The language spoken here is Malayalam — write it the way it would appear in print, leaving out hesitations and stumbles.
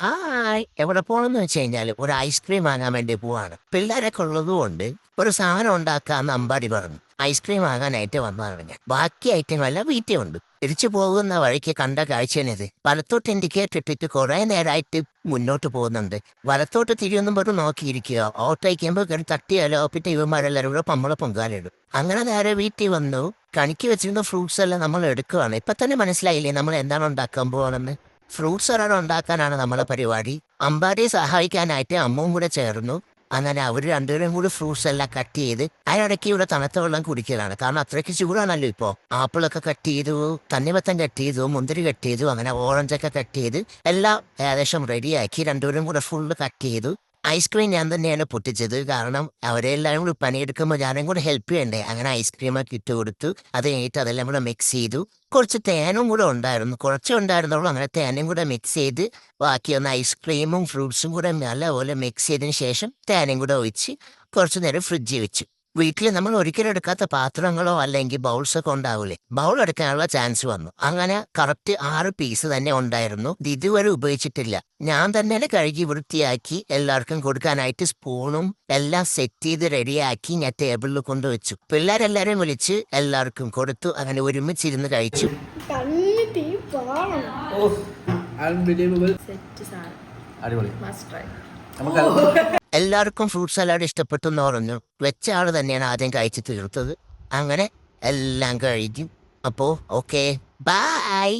ഹായ് എവിടെ പോകണമെന്ന് വെച്ച് കഴിഞ്ഞാൽ ഒരു ഐസ്ക്രീം വാങ്ങാൻ വേണ്ടി പോവാണ്. പിള്ളേരൊക്കെ ഉള്ളതുകൊണ്ട് ഒരു സാധനം ഉണ്ടാക്കാമെന്ന് അമ്പാടി പറഞ്ഞു. ഐസ്ക്രീം വാങ്ങാനായിട്ട് വന്നതാണ് ഞാൻ. ബാക്കി ഐറ്റങ്ങളെല്ലാം വീട്ടിൽ ഉണ്ട്. തിരിച്ചു പോകുന്ന വഴിക്ക് കണ്ട കാഴ്ചയാണിത്. വലത്തോട്ട് ഇൻഡിക്കേറ്റർ ഇട്ടിട്ട് കുറെ നേരമായിട്ട് മുന്നോട്ട് പോകുന്നുണ്ട്. വലത്തോട്ട് തിരിയൊന്നും പറഞ്ഞ് നോക്കിയിരിക്കുക. ഓട്ടോയ്ക്കുമ്പോൾ കയറി തട്ടിയാലോ പിന്നെ ഇവന്മാരെല്ലാവരും കൂടെ നമ്മളെ പൊങ്കാലിടും. അങ്ങനെ നേരെ വീട്ടിൽ വന്നു. കണിക്ക് വെച്ചിരുന്ന ഫ്രൂട്ട്സ് എല്ലാം നമ്മൾ എടുക്കുകയാണ്. ഇപ്പൊ തന്നെ മനസ്സിലായില്ലേ നമ്മൾ എന്താണ് ഉണ്ടാക്കാൻ പോകണമെന്ന്. ഫ്രൂട്ട്സ് സലാഡ് ഉണ്ടാക്കാനാണ് നമ്മളെ പരിപാടി. അമ്പാടിയെ സഹായിക്കാനായിട്ട് അമ്മവും കൂടെ ചേർന്നു. അങ്ങനെ അവർ രണ്ടുപേരും കൂടി ഫ്രൂട്ട്സ് എല്ലാം കട്ട് ചെയ്ത് അതിനിടയ്ക്ക് ഇവിടെ തണുത്ത വെള്ളം കുടിക്കലാണ്. കാരണം അത്രയ്ക്ക് ചൂടാണല്ലോ ഇപ്പോൾ. ആപ്പിളൊക്കെ കട്ട് ചെയ്തു, തണ്ണിമത്തൻ കട്ട് ചെയ്തു, മുന്തിരി കട്ട് ചെയ്തു, അങ്ങനെ ഓറഞ്ചൊക്കെ കട്ട് ചെയ്ത് എല്ലാം ഏകദേശം റെഡിയാക്കി രണ്ടുപേരും കൂടെ ഫുള്ള് കട്ട് ചെയ്തു. ഐസ്ക്രീം ഞാൻ തന്നെയാണ് പൊട്ടിച്ചത്. കാരണം അവരെല്ലാവരും കൂടി പണിയെടുക്കുമ്പോൾ ഞാനും കൂടെ ഹെൽപ്പ് ചെയ്യണ്ടേ. അങ്ങനെ ഐസ്ക്രീമൊക്കെ ഇട്ട് കൊടുത്തു. അത് കഴിഞ്ഞിട്ട് അതെല്ലാം കൂടെ മിക്സ് ചെയ്തു. കുറച്ച് തേനും കൂടെ ഉണ്ടായിരുന്നു, കുറച്ചേ ഉണ്ടായിരുന്നുള്ളൂ. അങ്ങനെ തേനും കൂടെ മിക്സ് ചെയ്ത് ബാക്കി ഒന്ന് ഐസ്ക്രീമും ഫ്രൂട്ട്സും കൂടെ നല്ലപോലെ മിക്സ് ചെയ്തതിന് ശേഷം തേനും കൂടെ ഒഴിച്ച് കുറച്ച് നേരം ഫ്രിഡ്ജിൽ വെച്ചു. വീട്ടിൽ നമ്മൾ ഒരിക്കലും എടുക്കാത്ത പാത്രങ്ങളോ അല്ലെങ്കിൽ ബൗൾസൊക്കെ ഉണ്ടാവൂലേ, ബൗൾ എടുക്കാനുള്ള ചാൻസ് വന്നു. അങ്ങനെ കറക്റ്റ് 6 പീസ് തന്നെ ഉണ്ടായിരുന്നു. ഇത് ഇതുവരെ ഉപയോഗിച്ചിട്ടില്ല. ഞാൻ തന്നെ കഴുകി വൃത്തിയാക്കി എല്ലാവർക്കും കൊടുക്കാനായിട്ട് സ്പൂണും എല്ലാം സെറ്റ് ചെയ്ത് റെഡിയാക്കി ഞാൻ ടേബിളിൽ കൊണ്ടുവച്ചു. പിള്ളേരെല്ലാവരെയും വിളിച്ച് എല്ലാവർക്കും കൊടുത്തു. അങ്ങനെ ഒരുമിച്ചിരുന്ന് കഴിച്ചു. എല്ലാവർക്കും ഫ്രൂട്ട് സലാഡ് ഇഷ്ടപ്പെട്ടു എന്ന് പറഞ്ഞു. വെച്ച ആൾ തന്നെയാണ് ആദ്യം കഴിച്ചു തീർത്തത്. അങ്ങനെ എല്ലാം കഴിഞ്ഞു. അപ്പോൾ ഓക്കെ, ബൈ.